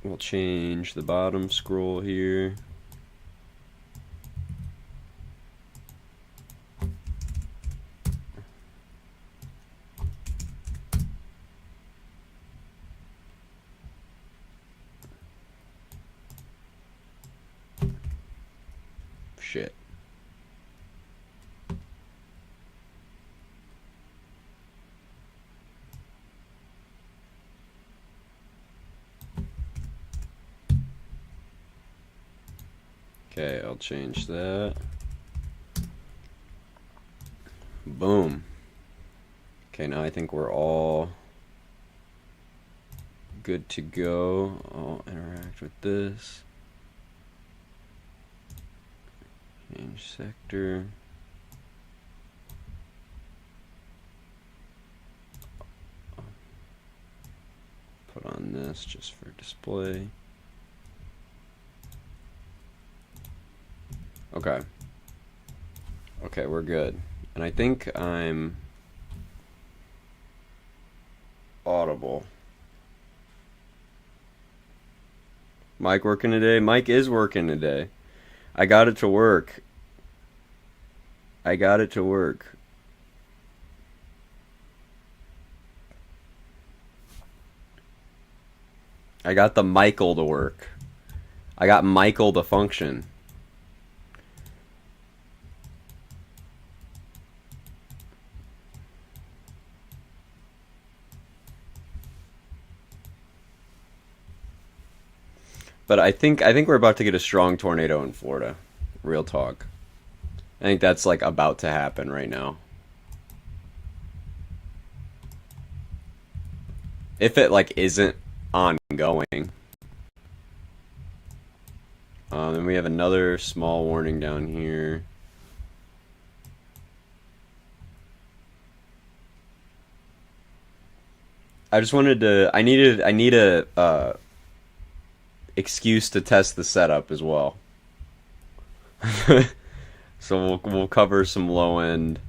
We'll change the bottom scroll here. Shit. Okay, I'll change that. Boom. Okay, now I think we're all good to go. I'll interact with this. Change sector. Put on this just for display. Okay. Okay, we're good. And I think I'm audible. Mike working today? Mike is working today. I got it to work. I got it to work. I got the Michael to work. I got Michael to function. But I think we're about to get a strong tornado in Florida. Real talk. I think that's like about to happen right now. If it like isn't ongoing. Then we have another small warning down here. I just wanted to. I need a excuse to test the setup as well. So we'll cover some low end.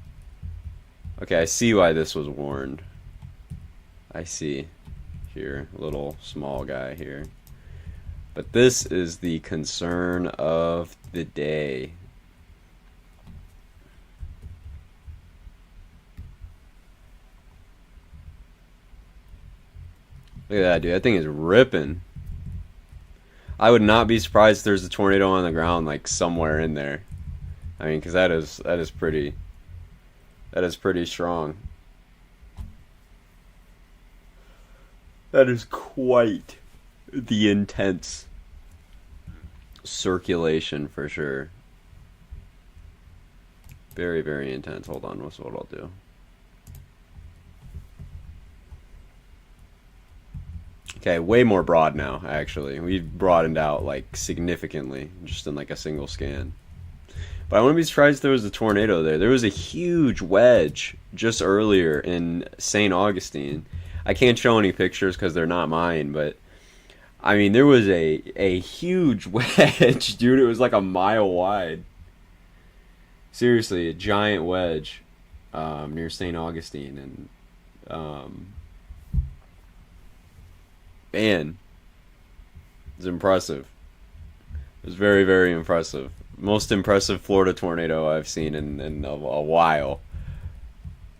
Okay, I see why this was warned. I see here, little small guy here. But this is the concern of the day. Look at that, dude. That thing is ripping. I would not be surprised if there's a tornado on the ground, like somewhere in there. I mean, because that is pretty strong. That is quite the intense circulation for sure. Very, very intense. Hold on, what's what I'll do. Okay, way more broad now, actually. We've broadened out, like, significantly, just in, like, a single scan. But I wouldn't be surprised if there was a tornado there. There was a huge wedge just earlier in St. Augustine. I can't show any pictures because they're not mine, but, I mean, there was a huge wedge, dude. It was like a mile wide. Seriously, a giant wedge near St. Augustine, and, man, it's impressive. It was very, very impressive. Most impressive Florida tornado I've seen in a while.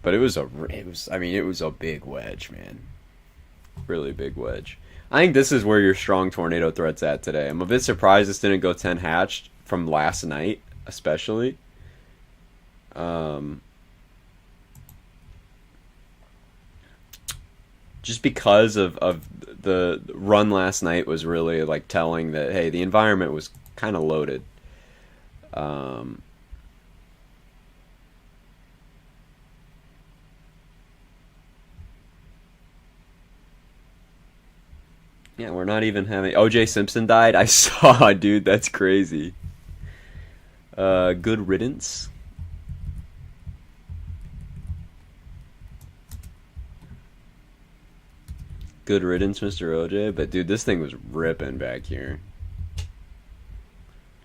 But it was a big wedge, man. Really big wedge. I think this is where your strong tornado threat's at today. I'm a bit surprised this didn't go 10 hatched from last night, especially. Just because of the run last night was really like telling that, hey, the environment was kind of loaded. Yeah, we're not even having OJ Simpson died. I saw, dude, that's crazy. Good riddance. Good riddance, Mr. OJ. But dude, this thing was ripping back here.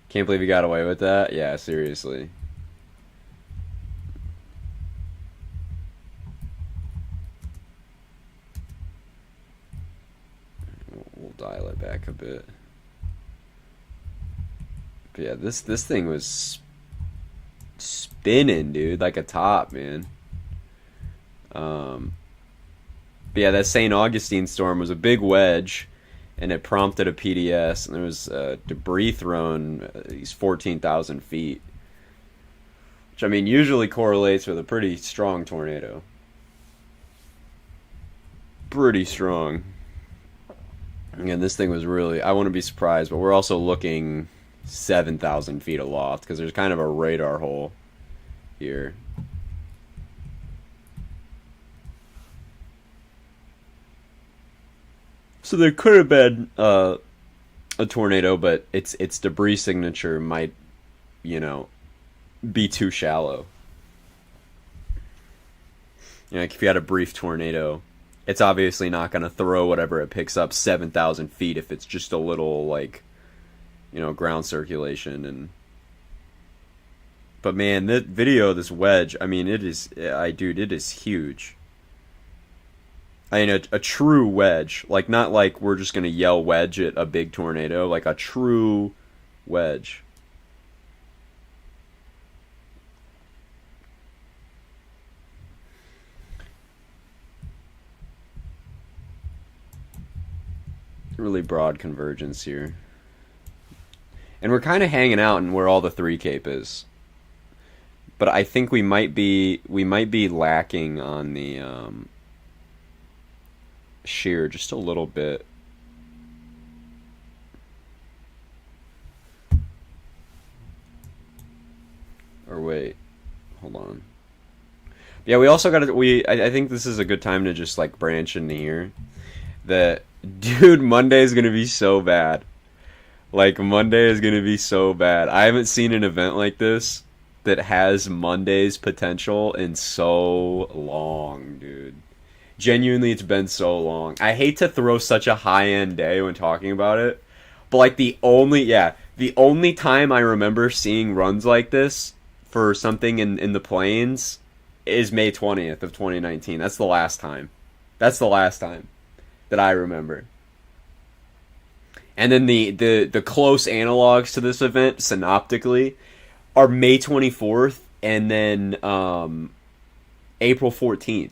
Can't believe he got away with that. Yeah, seriously. We'll dial it back a bit. But yeah, this thing was spinning, dude, like a top, man. But yeah, that St. Augustine storm was a big wedge, and it prompted a PDS, and there was debris thrown these 14,000 feet, which I mean usually correlates with a pretty strong tornado. Pretty strong. Again, this thing was really, I wouldn't be surprised, but we're also looking 7,000 feet aloft because there's kind of a radar hole here. So there could have been a tornado, but its debris signature might, you know, be too shallow. You know, like if you had a brief tornado, it's obviously not going to throw whatever it picks up 7,000 feet if it's just a little, like, you know, ground circulation. And but man, that video of this wedge, I mean, it is, dude, it is huge. I mean, a true wedge, like not like we're just gonna yell wedge at a big tornado, like a true wedge. Really broad convergence here. And we're kind of hanging out in where all the 3 cape is. But I think we might be lacking on the shear just a little bit. Or wait, hold on. Yeah, we also got to, I think this is a good time to just like branch into here. That, dude, Monday is going to be so bad. Like, Monday is going to be so bad. I haven't seen an event like this that has Monday's potential in so long, dude. Genuinely, it's been so long. I hate to throw such a high-end day when talking about it, but like the only time I remember seeing runs like this for something in the plains is May 20th of 2019. That's the last time. That's the last time that I remember. And then the close analogs to this event, synoptically, are May 24th and then April 14th.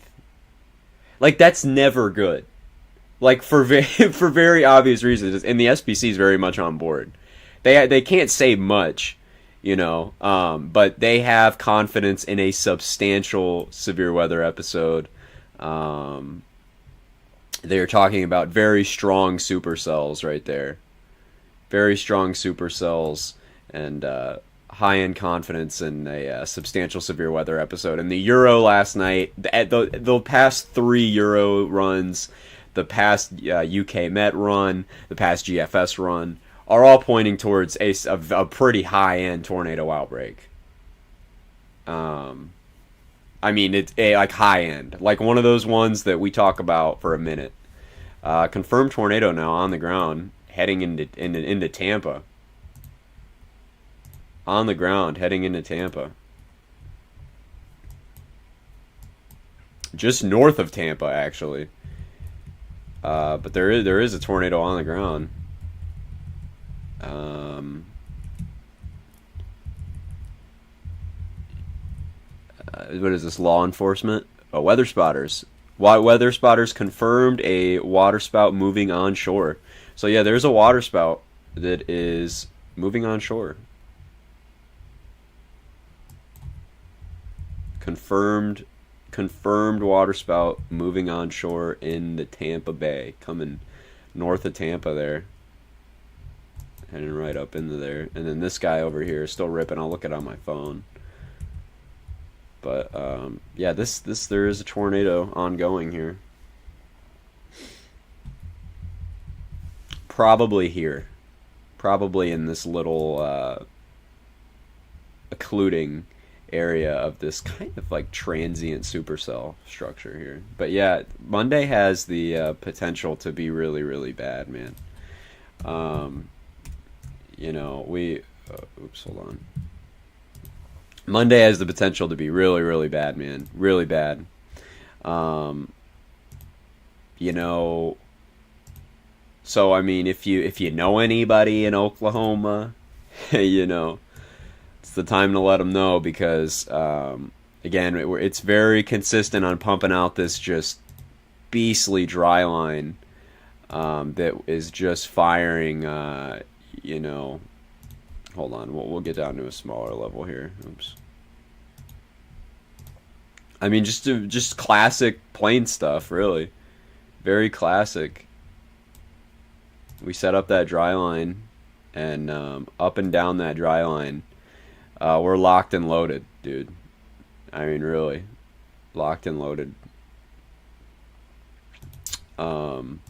Like, that's never good. Like, for very obvious reasons. And the SPC is very much on board. They can't say much, you know, but they have confidence in a substantial severe weather episode. They're talking about very strong supercells right there. Very strong supercells and high-end confidence in a substantial severe weather episode. And the ENJYOoe last night, the past 3 ENJYOoe runs, the past UK Met run, the past GFS run, are all pointing towards a pretty high-end tornado outbreak. I mean, it's like high-end. Like one of those ones that we talk about for a minute. Confirmed tornado now on the ground, heading into Tampa. On the ground, heading into Tampa. Just north of Tampa, actually. But there is a tornado on the ground. What is this, law enforcement? Oh, weather spotters. Weather spotters confirmed a waterspout moving onshore. So yeah, there's a waterspout that is moving onshore. Confirmed waterspout moving onshore in the Tampa Bay, coming north of Tampa there, heading right up into there. And then this guy over here is still ripping. I'll look it on my phone. But yeah, there is a tornado ongoing here. Probably here, probably in this little occluding area of this kind of like transient supercell structure here. But yeah, Monday has the potential to be really, really bad, man. You know, oops, hold on. Monday has the potential to be really, really bad, man. Really bad. You know, So I mean, if you know anybody in Oklahoma, you know, it's the time to let them know because again, it's very consistent on pumping out this just beastly dry line that is just firing. You know, hold on, we'll get down to a smaller level here. Oops. I mean, just classic plain stuff, really. Very classic. We set up that dry line, and up and down that dry line, we're locked and loaded, dude. I mean, really, locked and loaded. Um,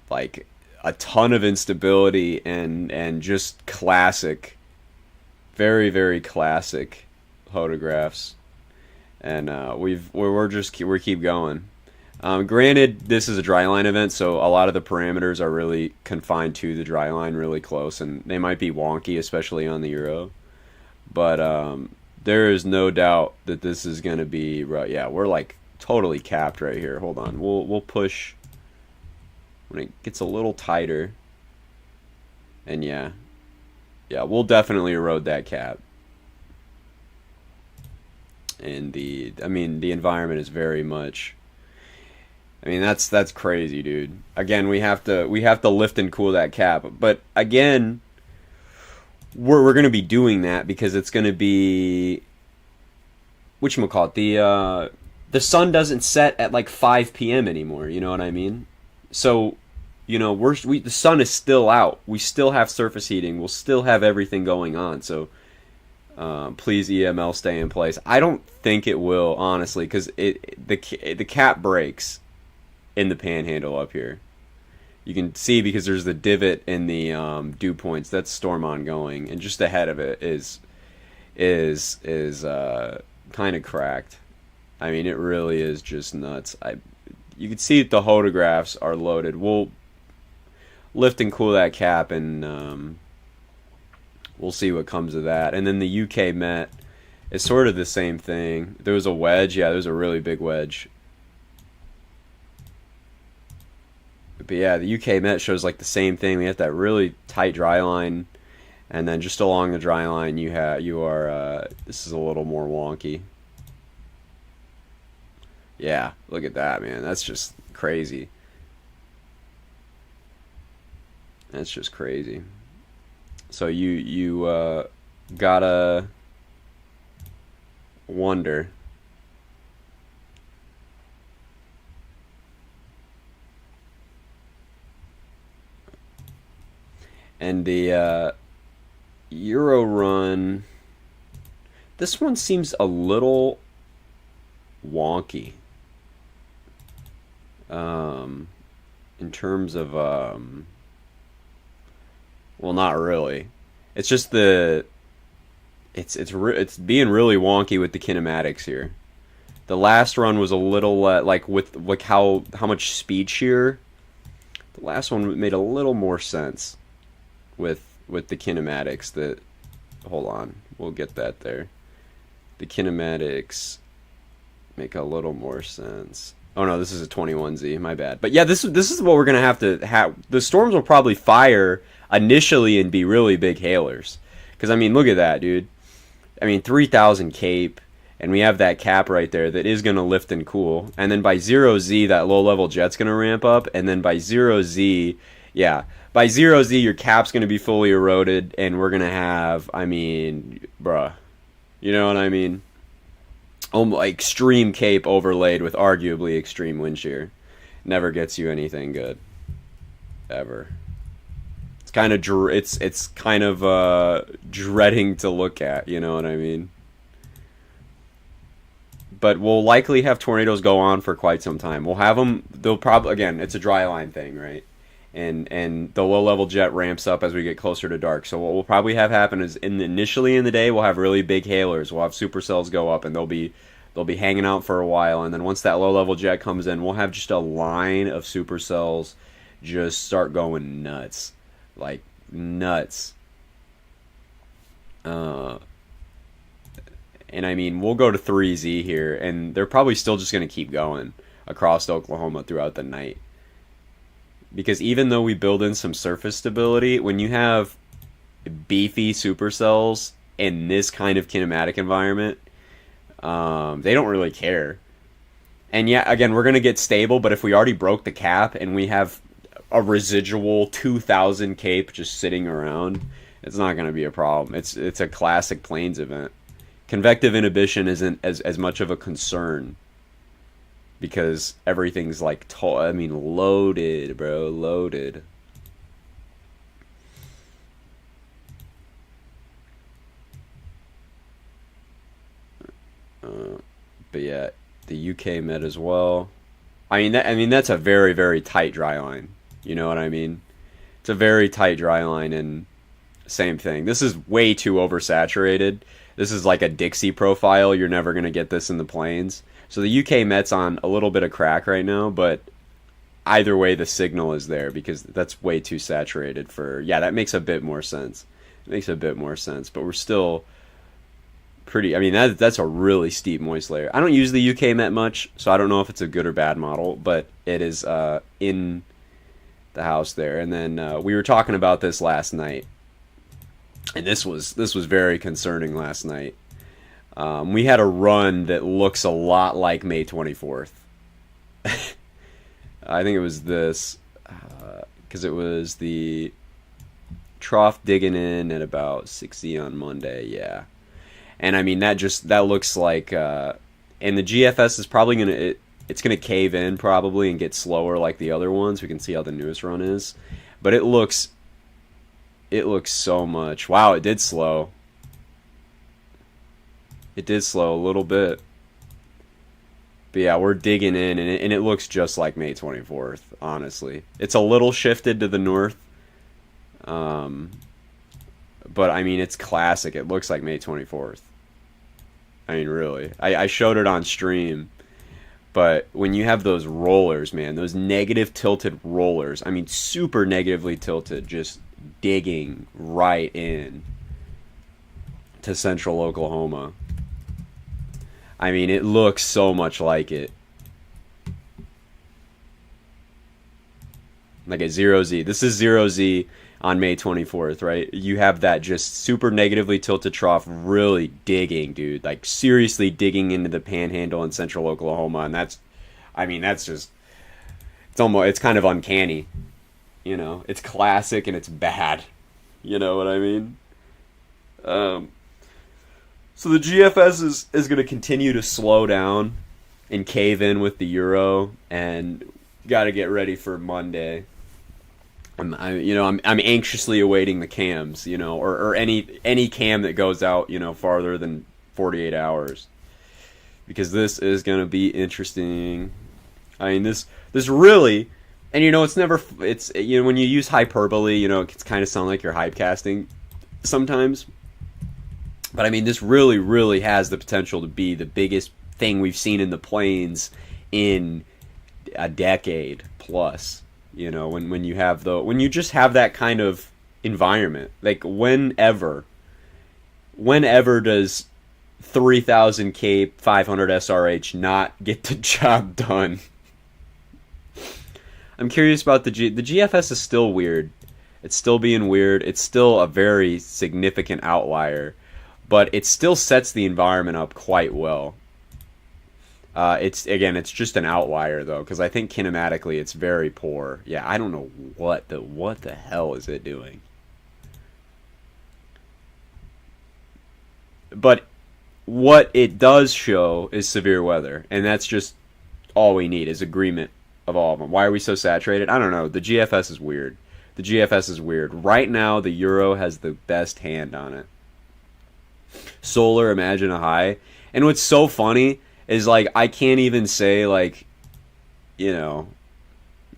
like a ton of instability and just classic, very very classic photographs, and we're keep going. Granted, this is a dry line event, so a lot of the parameters are really confined to the dry line, really close, and they might be wonky, especially on the Euro. But there is no doubt that this is going to be right. Yeah, we're like totally capped right here. Hold on, we'll push when it gets a little tighter, and yeah, we'll definitely erode that cap. And I mean, the environment is very much. I mean, that's crazy, dude. Again, we have to lift and cool that cap, but again, we're gonna be doing that because it's gonna be whatchamacallit, the sun doesn't set at like 5 p.m. anymore. You know what I mean? So, you know, the sun is still out. We still have surface heating. We'll still have everything going on. So, please EML stay in place. I don't think it will, honestly, because the cap breaks in the panhandle up here. You can see because there's the divot in the dew points. That's storm ongoing, and just ahead of it is kind of cracked. I mean, it really is just nuts. You can see that the photographs are loaded. We'll lift and cool that cap, and we'll see what comes of that. And then the UK Met is sort of the same thing. There was a wedge. Yeah, there's a really big wedge. But yeah, the UK Met shows like the same thing. We have that really tight dry line, and then just along the dry line, this is a little more wonky. Yeah, look at that, man. That's just crazy. That's just crazy. So you gotta wonder. And the Euro run, this one seems a little wonky. In terms of well, not really. It's just it's being really wonky with the kinematics here. The last run was a little like with like how much speed shear. The last one made a little more sense with the kinematics. That hold on, we'll get that there. The kinematics make a little more sense. Oh no, this is a 21Z. My bad. But yeah, this is what we're gonna have to have. The storms will probably fire initially and be really big hailers. Because I mean, look at that, dude. I mean, 3,000 cape, and we have that cap right there that is gonna lift and cool. And then by 0Z, that low level jet's gonna ramp up. And then by 0Z, yeah, by 0Z, your cap's gonna be fully eroded, and we're gonna have, I mean, bruh, you know what I mean? Extreme cape overlaid with arguably extreme wind shear. Never gets you anything good, ever. It's kind of dreading to look at. You know what I mean? But we'll likely have tornadoes go on for quite some time. We'll have them. They'll probably, again, it's a dry line thing, right? And the low level jet ramps up as we get closer to dark. So what we'll probably have happen is initially in the day we'll have really big hailers. We'll have supercells go up, and they'll be hanging out for a while. And then once that low level jet comes in, we'll have just a line of supercells just start going nuts, like nuts. And I mean, we'll go to 3Z here, and they're probably still just going to keep going across Oklahoma throughout the night. because even though we build in some surface stability, when you have beefy supercells in this kind of kinematic environment, they don't really care. And yeah, again, we're going to get stable, but if we already broke the cap and we have a residual 2,000 cape just sitting around, it's not going to be a problem. It's a classic planes event. Convective inhibition isn't as much of a concern because everything's like, loaded, bro, loaded. But yeah, the UK met as well. I mean that's a very, very tight dry line. You know what I mean? It's a very tight dry line, and same thing. This is way too oversaturated. This is like a Dixie profile. You're never gonna get this in the planes. So the UK Met's on a little bit of crack right now, but either way, the signal is there because that's way too saturated for. Yeah, that makes a bit more sense. It makes a bit more sense, but we're still pretty. I mean, that's a really steep moist layer. I don't use the UK Met much, so I don't know if it's a good or bad model, but it is in the house there. And then we were talking about this last night, and this was very concerning last night. We had a run that looks a lot like May 24th. I think it was this, because it was the trough digging in at about 60 on Monday, yeah. And I mean, that looks like, and the GFS is probably it's gonna cave in probably and get slower like the other ones. We can see how the newest run is, but it looks so much. Wow, it did slow. It did slow a little bit. But yeah, we're digging in, and it looks just like May 24th, honestly. It's a little shifted to the north. But I mean, it's classic. It looks like May 24th. I mean, really. I showed it on stream. But when you have those rollers, man, those negative tilted rollers, I mean, super negatively tilted, just digging right in to central Oklahoma. I mean, it looks so much like it. Like a 0Z. This is 0Z on May 24th, right? You have that just super negatively tilted trough really digging, dude. Like, seriously digging into the panhandle in central Oklahoma. And that's just, it's kind of uncanny. You know, it's classic and it's bad. You know what I mean? So the GFS is going to continue to slow down and cave in with the Euro, and got to get ready for Monday. I'm anxiously awaiting the cams, you know, or any cam that goes out, you know, farther than 48 hours, because this is going to be interesting. I mean, this really, and you know, it's you know, when you use hyperbole, you know, it can kind of sound like you're hypecasting sometimes. But I mean, this really, really has the potential to be the biggest thing we've seen in the plains in a decade plus. You know, when you just have that kind of environment, like whenever does 3,000 cape 500 SRH not get the job done? I'm curious about the GFS is still weird. It's still being weird. It's still a very significant outlier, but it still sets the environment up quite well. It's just an outlier though, because I think kinematically it's very poor. Yeah, I don't know what the hell is it doing. But what it does show is severe weather, and that's just all we need is agreement of all of them. Why are we so saturated? I don't know. The GFS is weird. The GFS is weird. Right now, the Euro has the best hand on it. Solar, imagine a high. And what's so funny is, like, I can't even say, like, you know,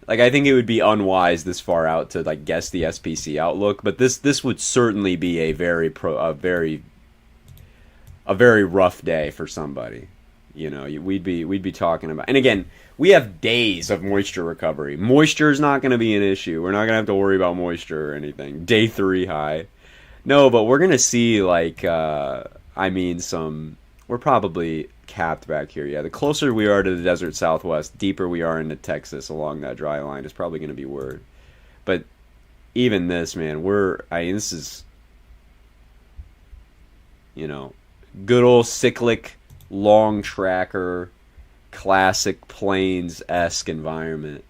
like, I think it would be unwise this far out to, like, guess the SPC outlook, but this would certainly be a very rough day for somebody. You know, we'd be talking about, and again, we have days of moisture recovery. Moisture is not going to be an issue. We're not going to have to worry about moisture or anything. Day 3 high. No, but we're going to see, like, we're probably capped back here. Yeah, the closer we are to the desert southwest, deeper we are into Texas along that dry line is probably going to be word. But even this, man, this is, good old cyclic, long tracker, classic plains-esque environment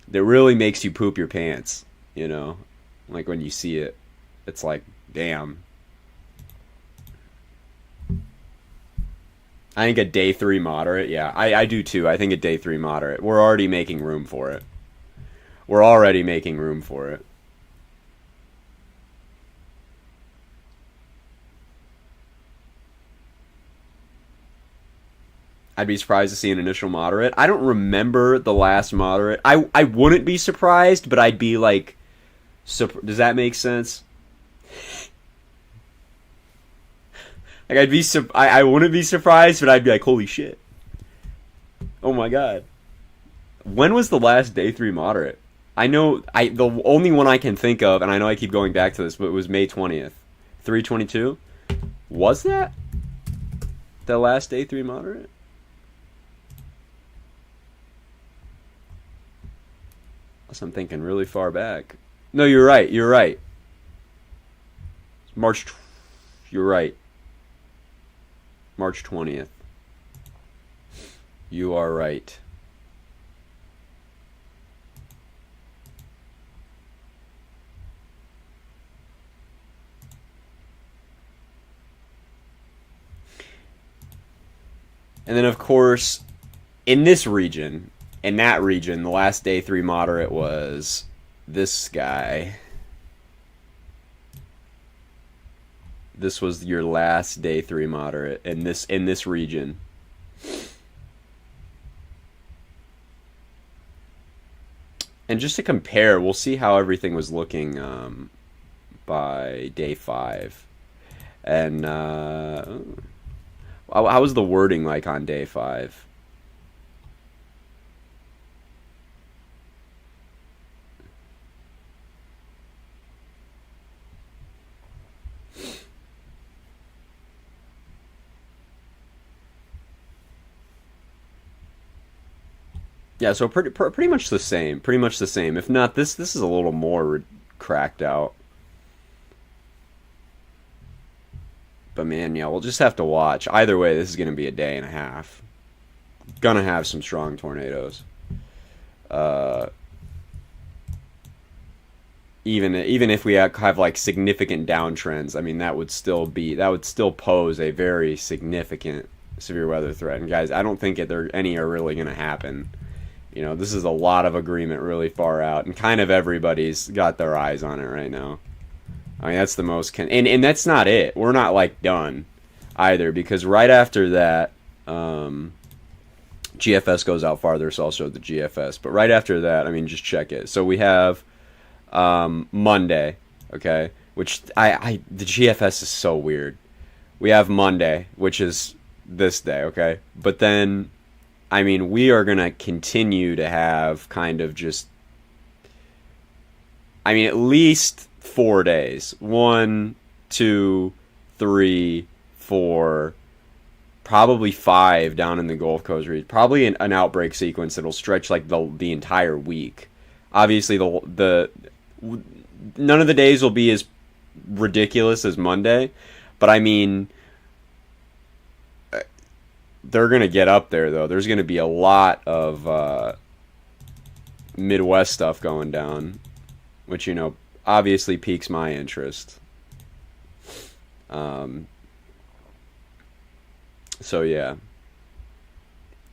that really makes you poop your pants, like when you see it. It's like, damn. I think a day 3 moderate, yeah, I do too. I think a day 3 moderate. We're already making room for it. I'd be surprised to see an initial moderate. I don't remember the last moderate. I wouldn't be surprised, but I'd be like, does that make sense? Like I wouldn't be surprised, but I'd be like, holy shit. Oh my god. When was the last day 3 moderate? I know the only one I can think of, and I know I keep going back to this, but it was May 20th. 322? Was that the last day 3 moderate? I'm thinking really far back. No, you're right. You're right. March 20th. You are right. And then, of course, in that region, the last day 3 moderate was this guy. This was your last day 3 moderate in this region. And just to compare, we'll see how everything was looking by day 5. And how was the wording like on day 5? Yeah, so pretty much the same. Pretty much the same. If not, this is a little more cracked out. But man, yeah, we'll just have to watch. Either way, this is going to be a day and a half. Gonna have some strong tornadoes. Even if we have like significant downtrends, I mean that would still pose a very significant severe weather threat. And guys, I don't think any are really going to happen. This is a lot of agreement really far out, and kind of everybody's got their eyes on it right now. I mean, that's the most... And that's not it. We're not, like, done either, because right after that, GFS goes out farther, so I'll show the GFS. But right after that, I mean, just check it. So we have Monday, okay? Which, the GFS is so weird. We have Monday, which is this day, okay? But then... I mean, we are going to continue to have kind of just... I mean, at least 4 days. 1, 2, 3, 4, probably 5 down in the Gulf Coast region. Probably an outbreak sequence that'll stretch like the entire week. Obviously, none of the days will be as ridiculous as Monday, but I mean... They're going to get up there, though. There's going to be a lot of Midwest stuff going down, which, obviously piques my interest. So, yeah.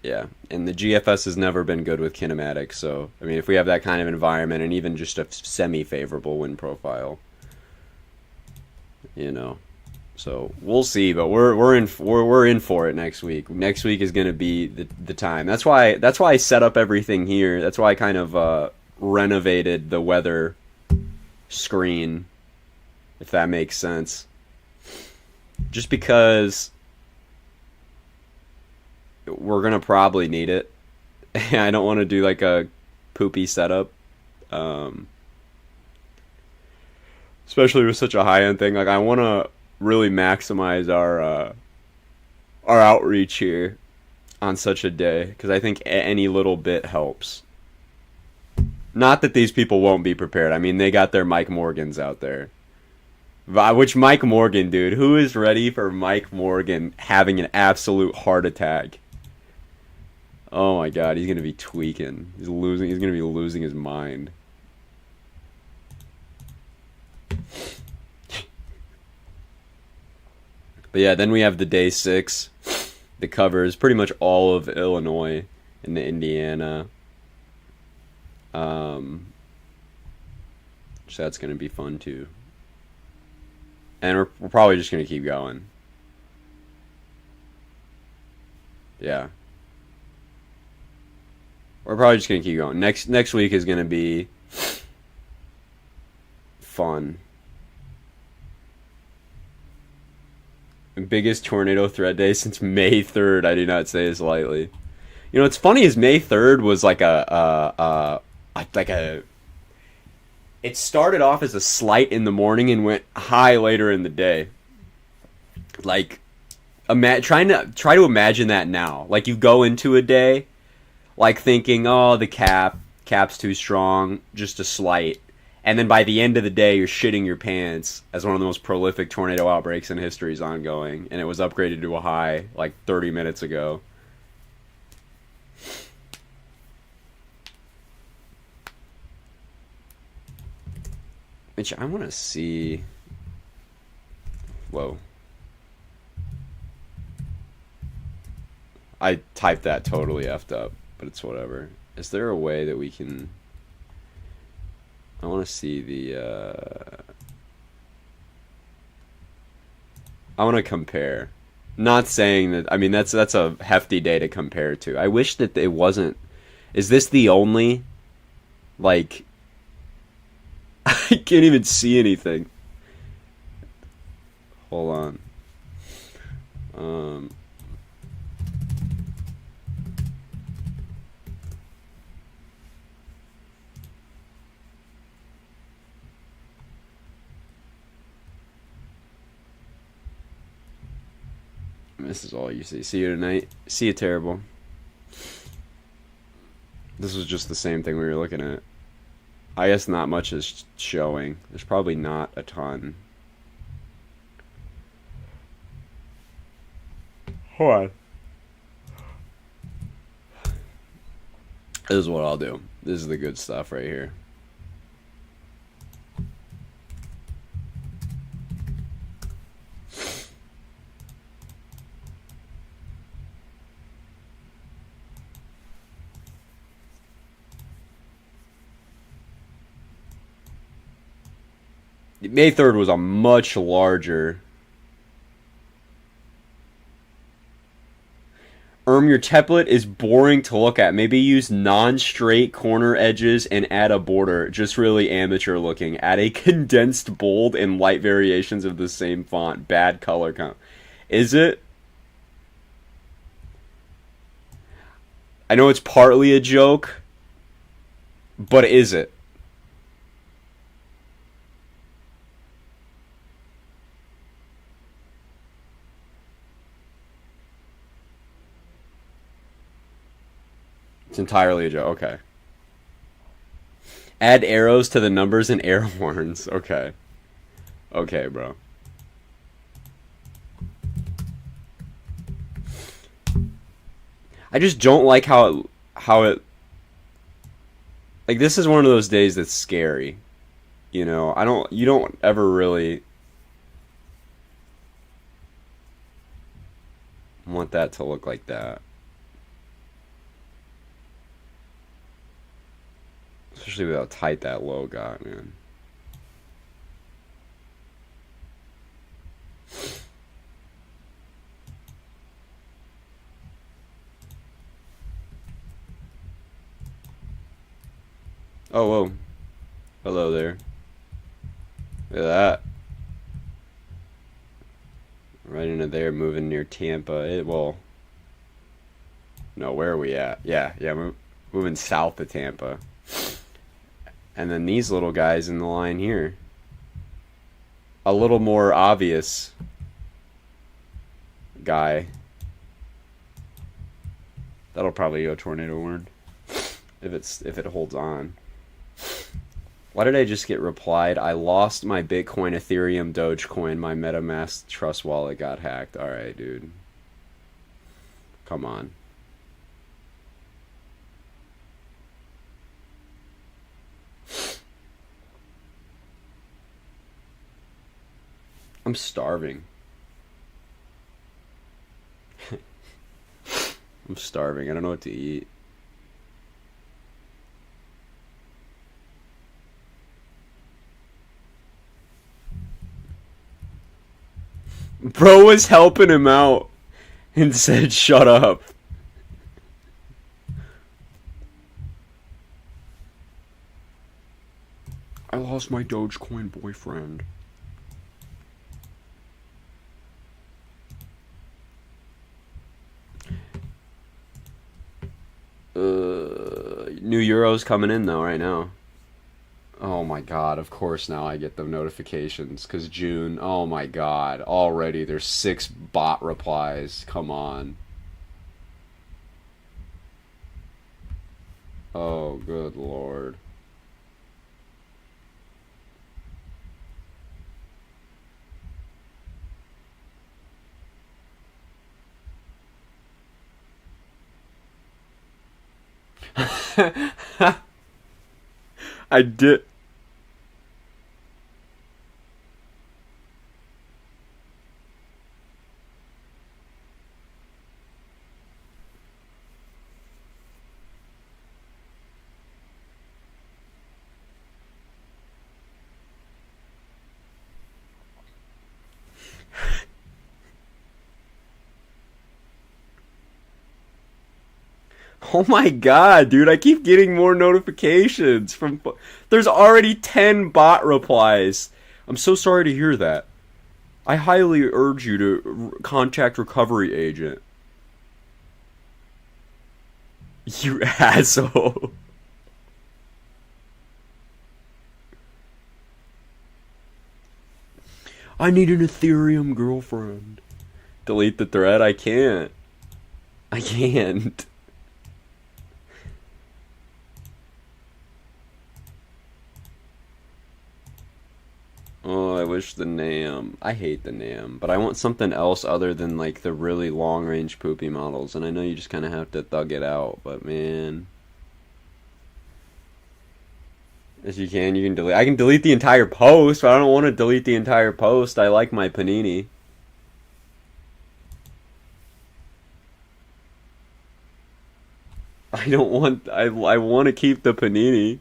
Yeah, and the GFS has never been good with kinematics, so, I mean, if we have that kind of environment and even just a semi-favorable wind profile, So we'll see, but we're in for it next week. Next week is going to be the time. That's why I set up everything here. That's why I kind of renovated the weather screen, if that makes sense. Just because we're going to probably need it. I don't want to do like a poopy setup. Especially with such a high-end thing. Like I want to really maximize our our outreach here on such a day, because I think any little bit helps. Not that these people won't be prepared. I mean, they got their Mike Morgans out there. Which Mike Morgan, dude? Who is ready for Mike Morgan having an absolute heart attack? Oh my god, he's gonna be tweaking. He's losing. He's gonna be losing his mind. But yeah, then we have the day 6. The covers pretty much all of Illinois and the Indiana. So that's gonna be fun too. And we're probably just gonna keep going. Yeah. We're probably just gonna keep going. Next week is gonna be fun. Biggest tornado threat day since May 3rd. I do not say this lightly. You know what's funny is May 3rd was like it started off as a slight in the morning and went high later in the day. Like, try to imagine that now. Like, you go into a day like thinking, oh, the cap's too strong, just a slight. And then by the end of the day, you're shitting your pants as one of the most prolific tornado outbreaks in history is ongoing. And it was upgraded to a high like 30 minutes ago. Which I want to see. Whoa. I typed that totally effed up, but it's whatever. Is there a way that we can... I want to see the, I want to compare. Not saying that, I mean, that's a hefty day to compare to. I wish that it wasn't... Is this the only... Like... I can't even see anything. Hold on. This is all you see. See you tonight. See you terrible. This was just the same thing we were looking at. I guess not much is showing. There's probably not a ton. Hold on. This is what I'll do. This is the good stuff right here. May 3rd was a much larger... your template is boring to look at. Maybe use non-straight corner edges and add a border. Just really amateur looking. Add a condensed bold and light variations of the same font. Bad color count. Is it? I know it's partly a joke, but is it? It's entirely a joke. Okay. Add arrows to the numbers and air horns. Okay. Okay, bro. I just don't like how it like, this is one of those days that's scary. You know, you don't ever really want that to look like that. Especially with how tight that low got, man. Oh, whoa. Hello there. Look at that. Right into there, moving near Tampa. No, where are we at? Yeah, moving south of Tampa. And then these little guys in the line here. A little more obvious guy That'll probably go tornado warn if it holds on. Why did I just get replied? I lost my Bitcoin, Ethereum, Dogecoin. My MetaMask Trust wallet got hacked. All right, dude. Come on. I'm starving. I'm starving. I don't know what to eat. Bro was helping him out and said, shut up. I lost my Dogecoin boyfriend. New Euros coming in though right now. Oh my god, of course now I get the notifications, because June, oh my god, already there's 6 bot replies, come on. Oh, good lord. I did. Oh my god, dude, I keep getting more notifications from... There's already 10 bot replies. I'm so sorry to hear that. I highly urge you to contact recovery agent. You asshole. I need an Ethereum girlfriend. Delete the thread? I can't. I can't. Oh, I wish the NAM. I hate the NAM, but I want something else other than like the really long-range poopy models, and I know you just kind of have to thug it out, but man. If you can delete. I can delete the entire post, but I don't want to delete the entire post. I like my panini. I don't want. I want to keep the panini.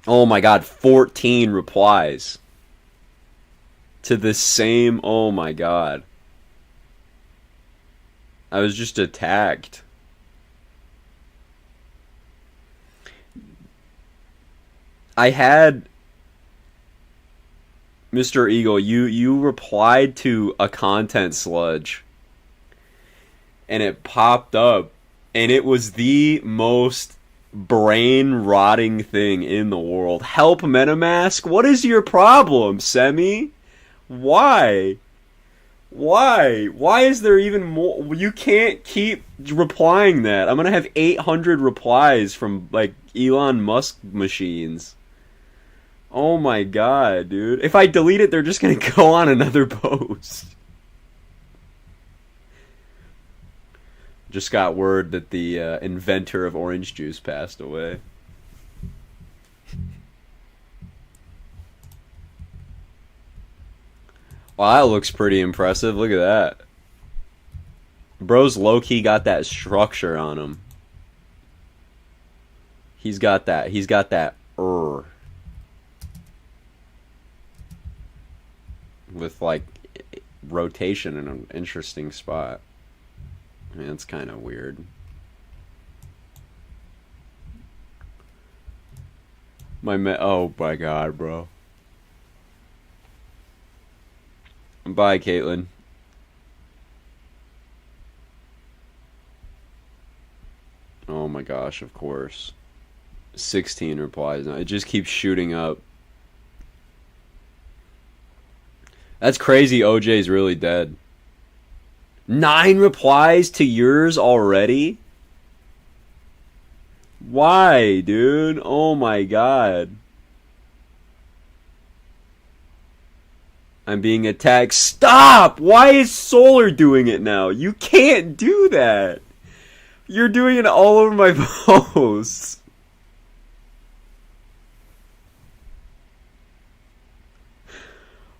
Oh my god, 14 replies to the same. Oh my god. I was just attacked. I had Mr. Eagle, you replied to a content sludge and it popped up and it was the most brain rotting thing in the world. Help MetaMask? What is your problem, Semi? Why? Why is there even more? You can't keep replying that. I'm gonna have 800 replies from like Elon Musk machines. Oh my god, dude. If I delete it, they're just gonna go on another post. Just got word that the inventor of orange juice passed away. Wow, that looks pretty impressive. Look at that. Bro's low-key got that structure on him. He's got that. He's got that with like rotation in an interesting spot. I mean, it's kind of weird. Oh my god, bro. Bye, Caitlin. Oh my gosh, of course. 16 replies now. It just keeps shooting up. That's crazy. OJ's really dead. 9 replies to yours already? Why, dude? Oh my god. I'm being attacked. Stop! Why is Solar doing it now? You can't do that. You're doing it all over my posts.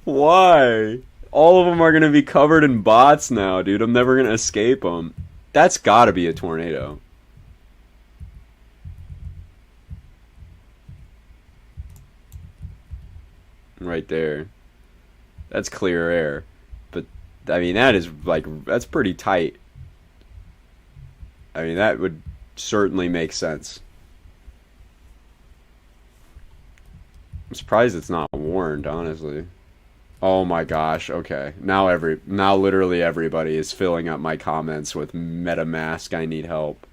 Why? All of them are going to be covered in bots now, dude. I'm never going to escape them. That's got to be a tornado. Right there. That's clear air. But, I mean, that is, like, that's pretty tight. I mean, that would certainly make sense. I'm surprised it's not warned, honestly. Oh my gosh, okay. Now literally everybody is filling up my comments with MetaMask, I need help.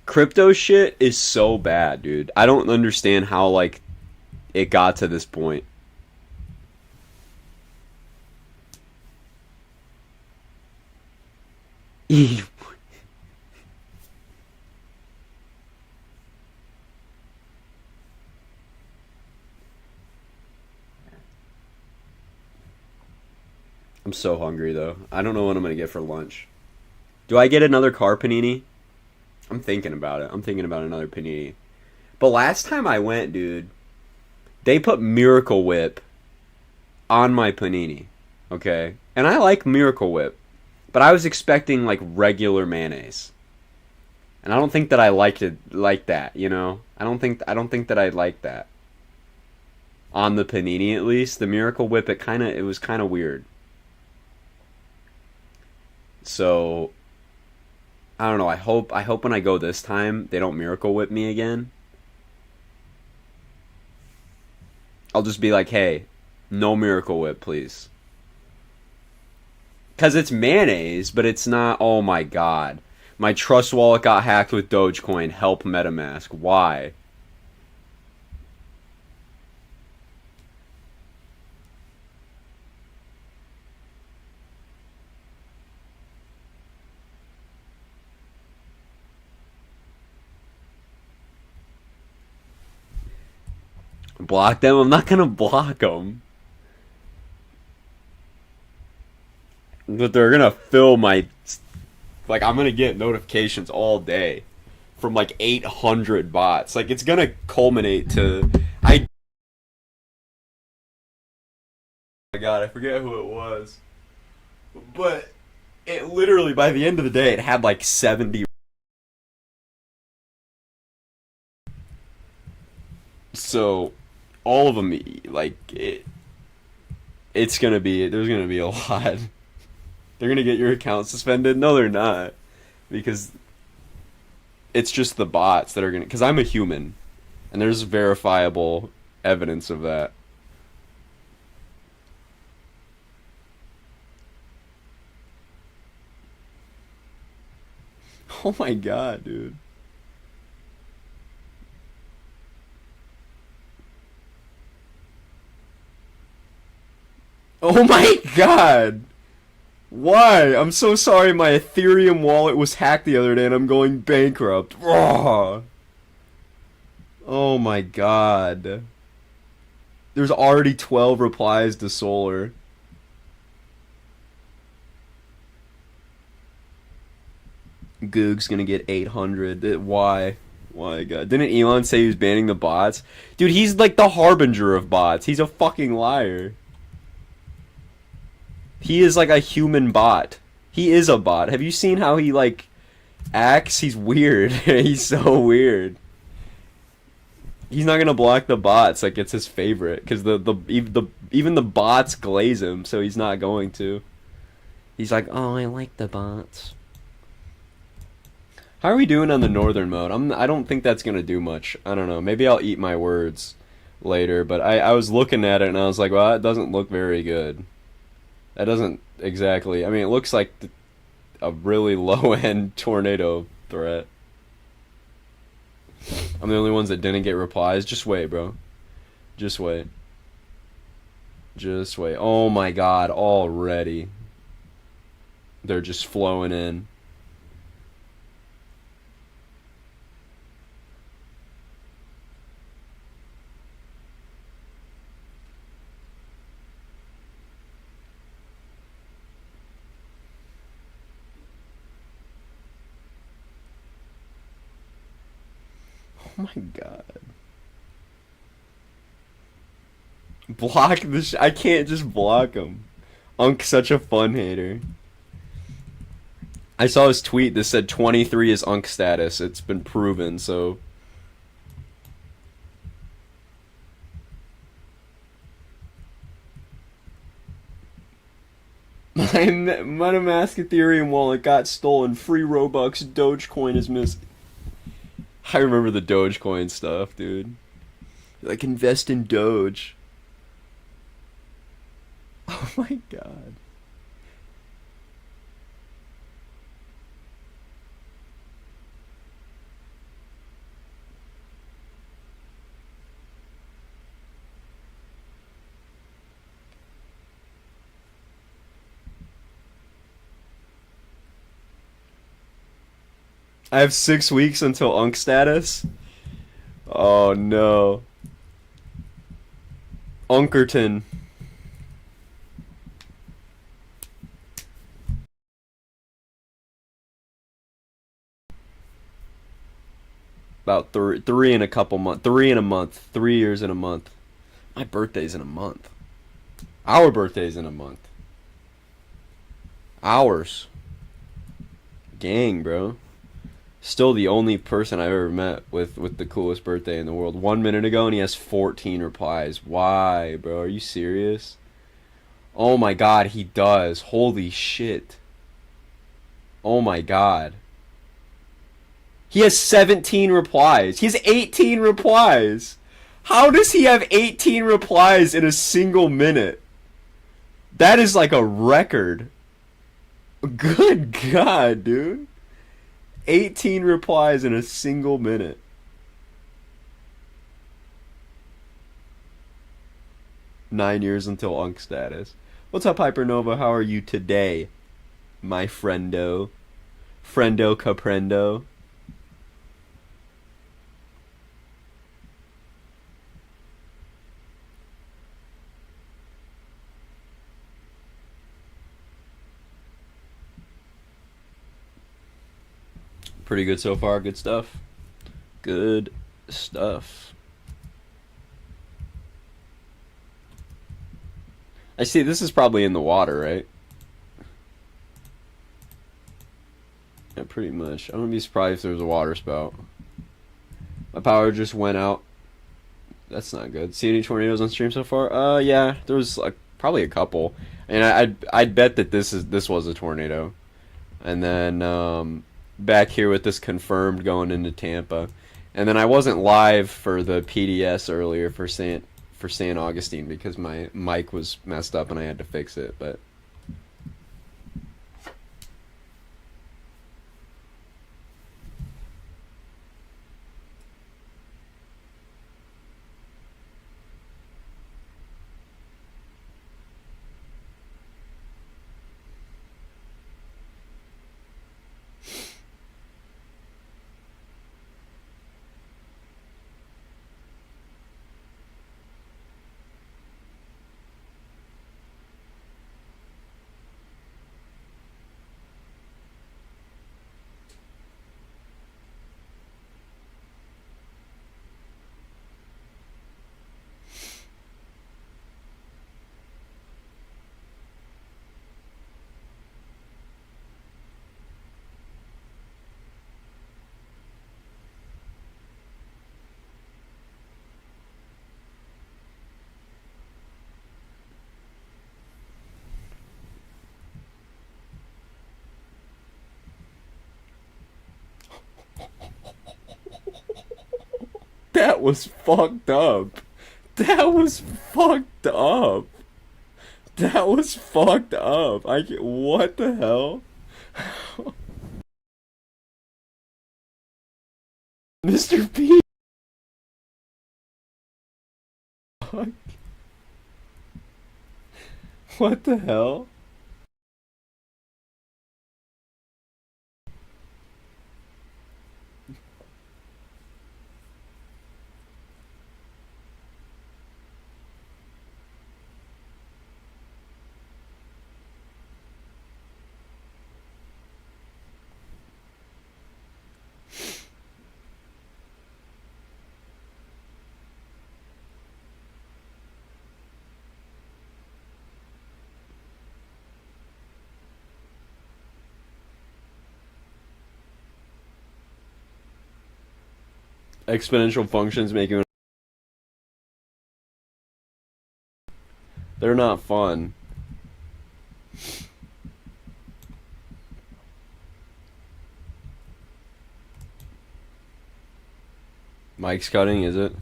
Crypto shit is so bad, dude. I don't understand how, like, it got to this point. I'm so hungry though. I don't know what I'm gonna get for lunch. Do I get another car panini? I'm thinking about it. I'm thinking about another panini. But last time I went, dude, they put Miracle Whip on my panini. Okay? And I like Miracle Whip, but I was expecting like regular mayonnaise. And I don't think that I liked it like that, you know? I don't think that I like that. On the panini at least, the Miracle Whip it was kind of weird. So I don't know. I hope when I go this time they don't Miracle Whip me again. I'll just be like, "Hey, no Miracle Whip, please." Cuz it's mayonnaise, but it's not. Oh my god. My Trust wallet got hacked with Dogecoin. Help MetaMask. Why? Block them? I'm not going to block them. But they're going to fill my, like, I'm going to get notifications all day from like 800 bots. Like, it's going to culminate to I oh my god, I forget who it was. But it literally, by the end of the day, it had like 70. So all of them, like it's gonna be there's gonna be a lot. They're gonna get your account suspended. No, they're not, because it's just the bots that are gonna. Because I'm a human, and there's verifiable evidence of that. Oh my god, dude. Oh my god. Why? I'm so sorry. My Ethereum wallet was hacked the other day, and I'm going bankrupt. Rawr. Oh my god. There's already 12 replies to Solar. Goog's gonna get 800. Why? Why, God? Didn't Elon say he was banning the bots? Dude, he's like the harbinger of bots. He's a fucking liar. He is like a human bot. He is a bot. Have you seen how he like acts? He's weird. He's so weird. He's not gonna block the bots like it's his favorite, because even the bots glaze him, so he's not going to. He's like, oh, I like the bots. How are we doing on the northern mode? I don't think that's gonna do much. I don't know. Maybe I'll eat my words later, but I was looking at it and I was like, well, that doesn't look very good. That doesn't exactly. I mean, it looks like a really low end tornado threat. I'm the only ones that didn't get replies. Just wait, bro. Just wait. Just wait. Oh my god, already. They're just flowing in. Oh my god. Block the I can't just block him. Unk's such a fun hater. I saw his tweet that said 23 is Unk status. It's been proven, so. My MetaMask Ethereum wallet got stolen. Free Robux. Dogecoin is missing. I remember the Dogecoin stuff, dude. Like, invest in Doge. Oh my god. I have 6 weeks until Unk status. Oh no. Unkerton. About three in a couple months. 3 in a month. 3 years in a month. My birthday's in a month. Our birthday's in a month. Ours. Gang, bro. Still the only person I've ever met with the coolest birthday in the world. 1 minute ago and he has 14 replies. Why, bro? Are you serious? Oh my god, he does. Holy shit. Oh my god. He has 17 replies. He has 18 replies. How does he have 18 replies in a single minute? That is like a record. Good god, dude. 18 replies in a single minute. Nine years until Unk status. What's up, Hypernova? How are you today, my friendo? Friendo caprendo. Pretty good so far. Good stuff. Good stuff. I see this is probably in the water, right? Yeah, pretty much. I wouldn't be surprised if there was a water spout. My power just went out. That's not good. See any tornadoes on stream so far? Yeah, there was like probably a couple, and I'd bet that this was a tornado, and then back here with this confirmed going into Tampa, and then I wasn't live for the PDS earlier for San Augustine because my mic was messed up and I had to fix it, but. That was fucked up. That was fucked up. That was fucked up. What the hell? Mr. P. What the hell? Exponential functions making they're not fun. Mike's cutting, is it?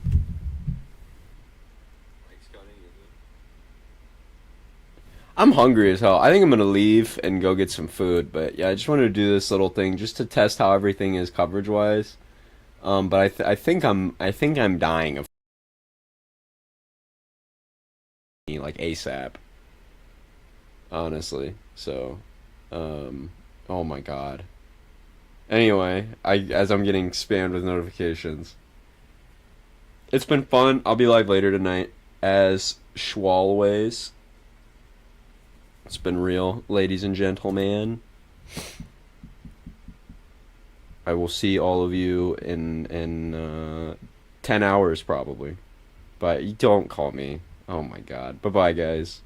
I'm hungry as hell. I think I'm gonna leave and go get some food. But yeah, I just wanted to do this little thing just to test how everything is coverage wise. But I think I'm dying of like ASAP, honestly. So, oh my god. Anyway, I as I'm getting spammed with notifications. It's been fun. I'll be live later tonight as ENJYOoe. It's been real, ladies and gentlemen. I will see all of you in 10 hours probably. But don't call me. Oh my god. Bye bye, guys.